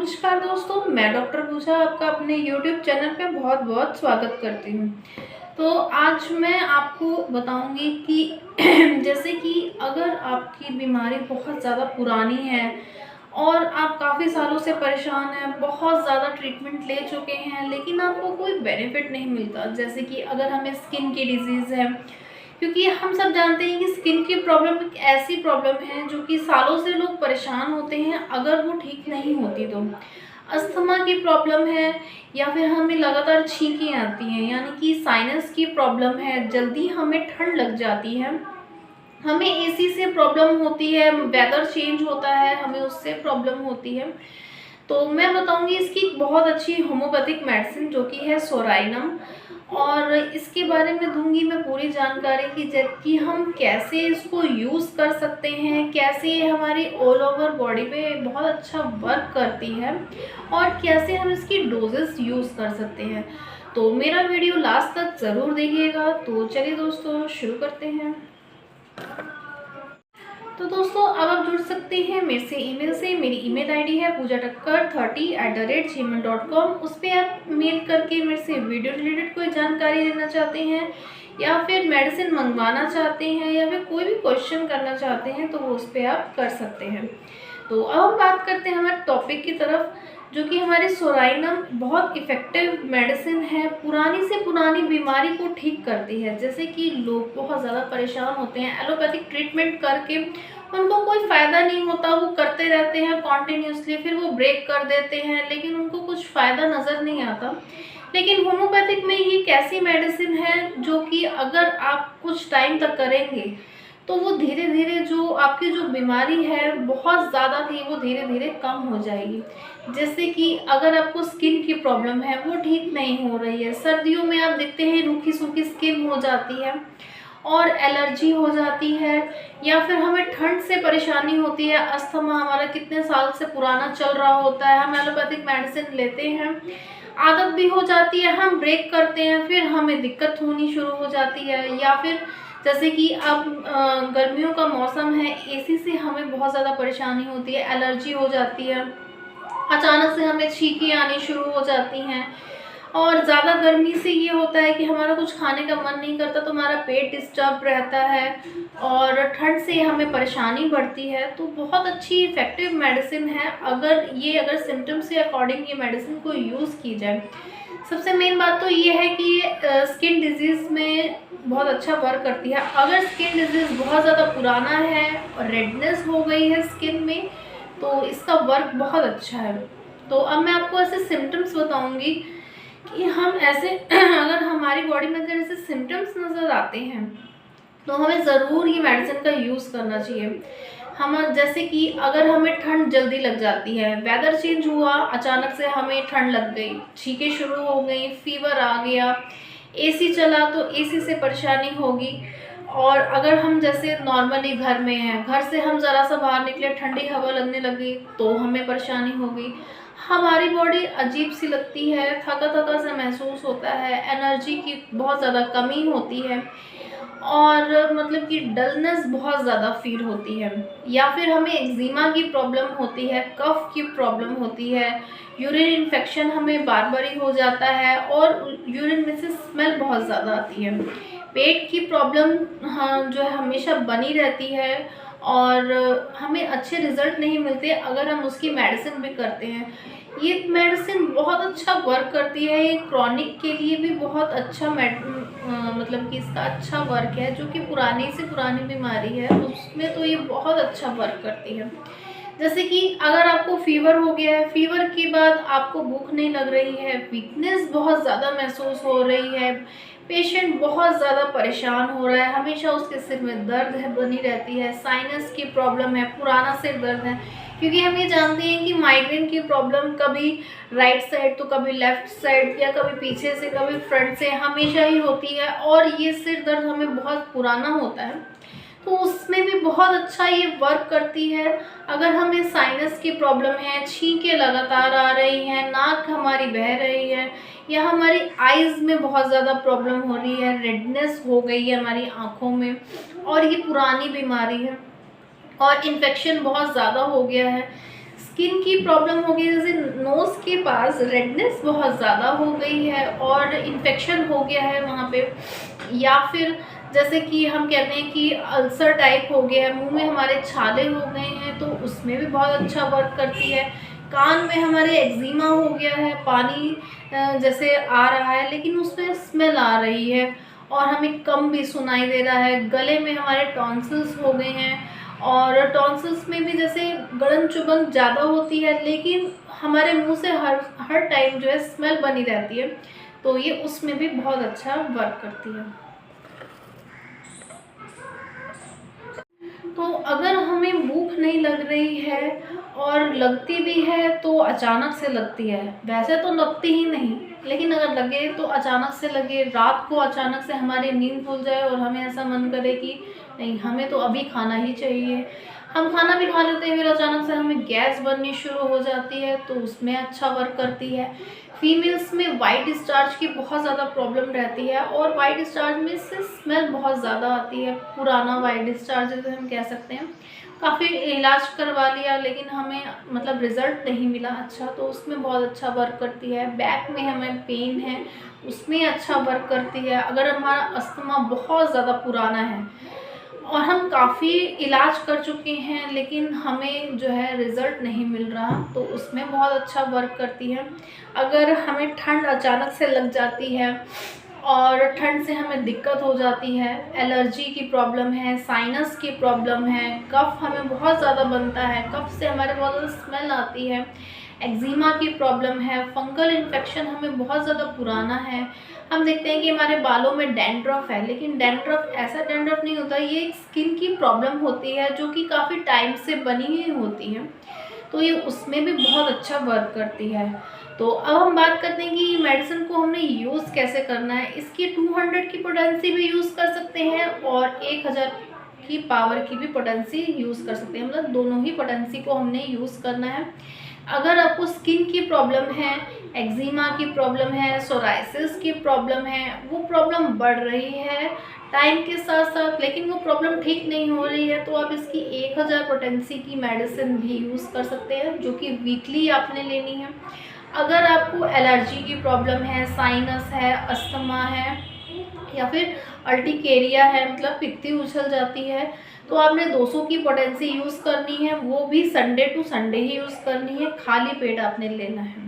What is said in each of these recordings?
नमस्कार दोस्तों, मैं डॉक्टर पूजा आपका अपने YouTube चैनल पे बहुत बहुत स्वागत करती हूँ। तो आज मैं आपको बताऊँगी कि जैसे कि अगर आपकी बीमारी बहुत ज़्यादा पुरानी है और आप काफ़ी सालों से परेशान हैं, बहुत ज़्यादा ट्रीटमेंट ले चुके हैं, लेकिन आपको कोई बेनिफिट नहीं मिलता। जैसे कि अगर हमें स्किन की डिज़ीज़ है, क्योंकि हम सब जानते हैं कि स्किन की प्रॉब्लम एक ऐसी प्रॉब्लम है जो कि सालों से लोग परेशान होते हैं, अगर वो ठीक नहीं होती तो। अस्थमा की प्रॉब्लम है या फिर हमें लगातार छींकें आती हैं, यानी कि साइनस की प्रॉब्लम है, जल्दी हमें ठंड लग जाती है, हमें एसी से प्रॉब्लम होती है, वेदर चेंज होता है, हमें उससे प्रॉब्लम होती है। तो मैं बताऊंगी इसकी एक बहुत अच्छी होम्योपैथिक मेडिसिन जो कि है सोराइनम, और इसके बारे में दूंगी मैं पूरी जानकारी कि हम कैसे इसको यूज़ कर सकते हैं, कैसे ये हमारी ऑल ओवर बॉडी पे बहुत अच्छा वर्क करती है और कैसे हम इसकी डोजेस यूज़ कर सकते हैं। तो मेरा वीडियो लास्ट तक ज़रूर देखिएगा। तो चलिए दोस्तों, शुरू करते हैं। तो दोस्तों, अब आप जुड़ सकते हैं मेरे से ईमेल से। मेरी ईमेल आईडी है poojatakar30@gmail.com। उस पर आप मेल करके मेरे से वीडियो रिलेटेड कोई जानकारी लेना चाहते हैं या फिर मेडिसिन मंगवाना चाहते हैं या फिर कोई भी क्वेश्चन करना चाहते हैं तो वो उस पर आप कर सकते हैं। तो अब हम बात करते हैं हमारे टॉपिक की तरफ, जो कि हमारी सोराइनम बहुत इफ़ेक्टिव मेडिसिन है, पुरानी से पुरानी बीमारी को ठीक करती है। जैसे कि लोग बहुत ज़्यादा परेशान होते हैं, एलोपैथिक ट्रीटमेंट करके उनको कोई फ़ायदा नहीं होता, वो करते रहते हैं कॉन्टिन्यूसली, फिर वो ब्रेक कर देते हैं, लेकिन उनको कुछ फ़ायदा नज़र नहीं आता। लेकिन होम्योपैथिक में ये एक ऐसी मेडिसिन है जो कि अगर आप कुछ टाइम तक करेंगे तो वो धीरे धीरे जो आपकी जो बीमारी है बहुत ज़्यादा थी, वो धीरे धीरे कम हो जाएगी। जैसे कि अगर आपको स्किन की प्रॉब्लम है, वो ठीक नहीं हो रही है, सर्दियों में आप देखते हैं रूखी सूखी स्किन हो जाती है और एलर्जी हो जाती है, या फिर हमें ठंड से परेशानी होती है, अस्थमा हमारा कितने साल से पुराना चल रहा होता है, हम एलोपैथिक मेडिसिन लेते हैं, आदत भी हो जाती है, हम ब्रेक करते हैं, फिर हमें दिक्कत होनी शुरू हो जाती है। या फिर जैसे कि अब गर्मियों का मौसम है, एसी से हमें बहुत ज़्यादा परेशानी होती है, एलर्जी हो जाती है, अचानक से हमें छींकें आनी शुरू हो जाती हैं, और ज़्यादा गर्मी से ये होता है कि हमारा कुछ खाने का मन नहीं करता, तो हमारा पेट डिस्टर्ब रहता है और ठंड से हमें परेशानी बढ़ती है। तो बहुत अच्छी इफ़ेक्टिव मेडिसिन है अगर सिम्टम्स के अकॉर्डिंग ये मेडिसिन को यूज़ की जाए। सबसे मेन बात तो ये है कि ये स्किन डिजीज़ में बहुत अच्छा वर्क करती है। अगर स्किन डिजीज़ बहुत ज़्यादा पुराना है और रेडनेस हो गई है स्किन में, तो इसका वर्क बहुत अच्छा है। तो अब मैं आपको ऐसे सिम्टम्स बताऊंगी कि हम ऐसे अगर हमारी बॉडी में अगर ऐसे सिम्टम्स नज़र आते हैं तो हमें ज़रूर ये मेडिसिन का यूज़ करना चाहिए। हम जैसे कि अगर हमें ठंड जल्दी लग जाती है, वेदर चेंज हुआ, अचानक से हमें ठंड लग गई, छींकें शुरू हो गई, फीवर आ गया, एसी चला तो एसी से परेशानी होगी। और अगर हम जैसे नॉर्मली घर में हैं, घर से हम ज़रा सा बाहर निकले, ठंडी हवा लगने लगी तो हमें परेशानी होगी, हमारी बॉडी अजीब सी लगती है, थका थका सा महसूस होता है, एनर्जी की बहुत ज़्यादा कमी होती है और मतलब कि डलनेस बहुत ज़्यादा फील होती है, या फिर हमें एक्जिमा की प्रॉब्लम होती है, कफ की प्रॉब्लम होती है, यूरिन इन्फेक्शन हमें बार बार ही हो जाता है और यूरिन में से स्मेल बहुत ज़्यादा आती है, पेट की प्रॉब्लम हाँ जो है हमेशा बनी रहती है और हमें अच्छे रिजल्ट नहीं मिलते अगर हम उसकी मेडिसिन भी करते हैं। ये मेडिसिन बहुत अच्छा वर्क करती है, ये क्रॉनिक के लिए भी बहुत अच्छा मतलब कि इसका अच्छा वर्क है, जो कि पुरानी से पुरानी बीमारी है उसमें तो ये बहुत अच्छा वर्क करती है। जैसे कि अगर आपको फीवर हो गया है, फीवर के बाद आपको भूख नहीं लग रही है, वीकनेस बहुत ज़्यादा महसूस हो रही है, पेशेंट बहुत ज़्यादा परेशान हो रहा है, हमेशा उसके सिर में दर्द है बनी रहती है, साइनस की प्रॉब्लम है, पुराना सिर दर्द है, क्योंकि हम ये जानते हैं कि माइग्रेन की प्रॉब्लम कभी राइट साइड तो कभी लेफ़्ट साइड या कभी पीछे से कभी फ्रंट से हमेशा ही होती है, और ये सिर दर्द हमें बहुत पुराना होता है, तो उसमें भी बहुत अच्छा ये वर्क करती है। अगर हमें साइनस की प्रॉब्लम है, छींकें लगातार आ रही हैं, नाक हमारी बह रही है, या हमारी आइज़ में बहुत ज़्यादा प्रॉब्लम हो रही है, रेडनेस हो गई है हमारी आँखों में, और ये पुरानी बीमारी है और इन्फेक्शन बहुत ज़्यादा हो गया है, स्किन की प्रॉब्लम हो गई, जैसे नोज़ के पास रेडनेस बहुत ज़्यादा हो गई है और इन्फेक्शन हो गया है वहाँ पे, या फिर जैसे कि हम कहते हैं कि अल्सर टाइप हो गया है, मुंह में हमारे छाले हो गए हैं, तो उसमें भी बहुत अच्छा वर्क करती है। कान में हमारे एक्जिमा हो गया है, पानी जैसे आ रहा है लेकिन उसमें स्मेल आ रही है और हमें कम भी सुनाई दे रहा है। गले में हमारे टॉन्सिल्स हो गए हैं और टॉन्सिल्स में भी जैसे गलन चुभन ज़्यादा होती है, लेकिन हमारे मुंह से हर टाइम जो है स्मेल बनी रहती है, तो ये उसमें भी बहुत अच्छा वर्क करती है। तो अगर हमें भूख नहीं लग रही है और लगती भी है तो अचानक से लगती है, वैसे तो लगती ही नहीं, लेकिन अगर लगे तो अचानक से लगे, रात को अचानक से हमारी नींद खुल जाए और हमें ऐसा मन करे कि नहीं हमें तो अभी खाना ही चाहिए, हम खाना भी खा लेते हैं फिर अचानक से हमें गैस बननी शुरू हो जाती है, तो उसमें अच्छा वर्क करती है। फीमेल्स में वाइट डिस्चार्ज की बहुत ज़्यादा प्रॉब्लम रहती है और वाइट डिस्चार्ज में से स्मेल बहुत ज़्यादा आती है, पुराना वाइट डिस्चार्ज जैसे हम कह सकते हैं। काफ़ी इलाज करवा लिया लेकिन हमें मतलब रिज़ल्ट नहीं मिला अच्छा, तो उसमें बहुत अच्छा वर्क करती है। बैक में हमें पेन है उसमें अच्छा वर्क करती है। अगर हमारा अस्थमा बहुत ज़्यादा पुराना है और हम काफ़ी इलाज कर चुके हैं लेकिन हमें जो है रिज़ल्ट नहीं मिल रहा, तो उसमें बहुत अच्छा वर्क करती है। अगर हमें ठंड अचानक से लग जाती है और ठंड से हमें दिक्कत हो जाती है, एलर्जी की प्रॉब्लम है, साइनस की प्रॉब्लम है, कफ़ हमें बहुत ज़्यादा बनता है, कफ़ से हमारे बहुत ज़्यादा स्मेल आती है, एक्जिमा की प्रॉब्लम है, फंगल इन्फेक्शन हमें बहुत ज़्यादा पुराना है, हम देखते हैं कि हमारे बालों में डैंड्रफ है, लेकिन डैंड्रफ ऐसा डैंड्रफ नहीं होता, ये एक स्किन की प्रॉब्लम होती है जो कि काफ़ी टाइम से बनी हुई होती है, तो ये उसमें भी बहुत अच्छा वर्क करती है। तो अब हम बात करते हैं कि मेडिसिन को हमने यूज़ कैसे करना है। इसकी 200 की पोटेंसी भी यूज़ कर सकते हैं और 1000 की पावर की भी पोटेंसी यूज़ कर सकते हैं, मतलब दोनों ही पोटेंसी को हमने यूज़ करना है। अगर आपको स्किन की प्रॉब्लम है, एक्जिमा की प्रॉब्लम है, सोराइसिस की प्रॉब्लम है, वो प्रॉब्लम बढ़ रही है टाइम के साथ साथ लेकिन वो प्रॉब्लम ठीक नहीं हो रही है, तो आप इसकी 1000 पोटेंसी की मेडिसिन भी यूज़ कर सकते हैं जो कि वीकली आपने लेनी है। अगर आपको एलर्जी की प्रॉब्लम है, साइनस है, अस्थमा है या फिर अर्टिकेरिया है, मतलब पित्ती उछल जाती है, तो आपने 200 की पोटेंसी यूज़ करनी है, वो भी संडे टू संडे ही यूज़ करनी है, खाली पेट आपने लेना है।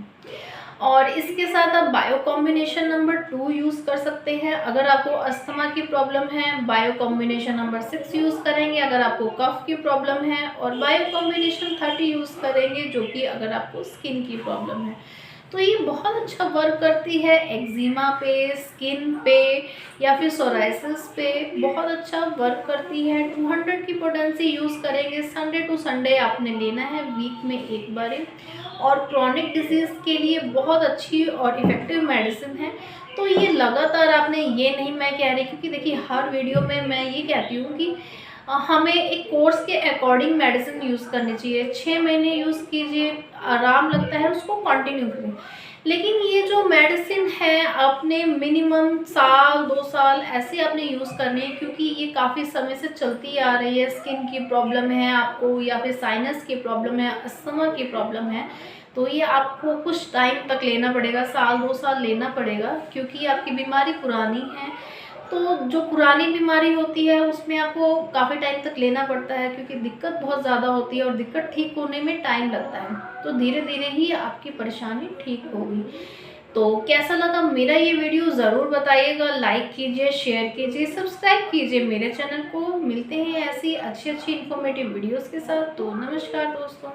और इसके साथ आप बायो कॉम्बिनेशन नंबर 2 यूज़ कर सकते हैं। अगर आपको अस्थमा की प्रॉब्लम है, बायो कॉम्बिनेशन नंबर 6 यूज़ करेंगे अगर आपको कफ की प्रॉब्लम है, और बायो कॉम्बिनेशन 30 यूज़ करेंगे जो कि अगर आपको स्किन की प्रॉब्लम है। तो ये बहुत अच्छा वर्क करती है एक्जिमा पे, स्किन पे या फिर सोराइसिस पे, बहुत अच्छा वर्क करती है। 200 की पोटेंसी यूज़ करेंगे, संडे टू संडे आपने लेना है, वीक में एक बार। और क्रॉनिक डिजीज़ के लिए बहुत अच्छी और इफ़ेक्टिव मेडिसिन है। तो ये लगातार आपने, ये नहीं मैं कह रही, क्योंकि देखिए हर वीडियो में मैं ये कहती हूँ कि हमें एक कोर्स के अकॉर्डिंग मेडिसिन यूज़ करनी चाहिए। 6 महीने यूज़ कीजिए, आराम लगता है उसको कंटिन्यू करें। लेकिन ये जो मेडिसिन है आपने मिनिमम साल 2 साल ऐसे आपने यूज़ करनी है, क्योंकि ये काफ़ी समय से चलती आ रही है। स्किन की प्रॉब्लम है आपको या फिर साइनस की प्रॉब्लम है, अस्थमा की प्रॉब्लम है, तो ये आपको कुछ टाइम तक लेना पड़ेगा, साल 2 साल लेना पड़ेगा, क्योंकि आपकी बीमारी पुरानी है। तो जो पुरानी बीमारी होती है उसमें आपको काफ़ी टाइम तक लेना पड़ता है, क्योंकि दिक्कत बहुत ज़्यादा होती है और दिक्कत ठीक होने में टाइम लगता है, तो धीरे धीरे ही आपकी परेशानी ठीक होगी। तो कैसा लगा मेरा ये वीडियो ज़रूर बताइएगा, लाइक कीजिए, शेयर कीजिए, सब्सक्राइब कीजिए मेरे चैनल को। मिलते हैं ऐसी अच्छी अच्छी इन्फॉर्मेटिव वीडियोज़ के साथ। तो नमस्कार दोस्तों।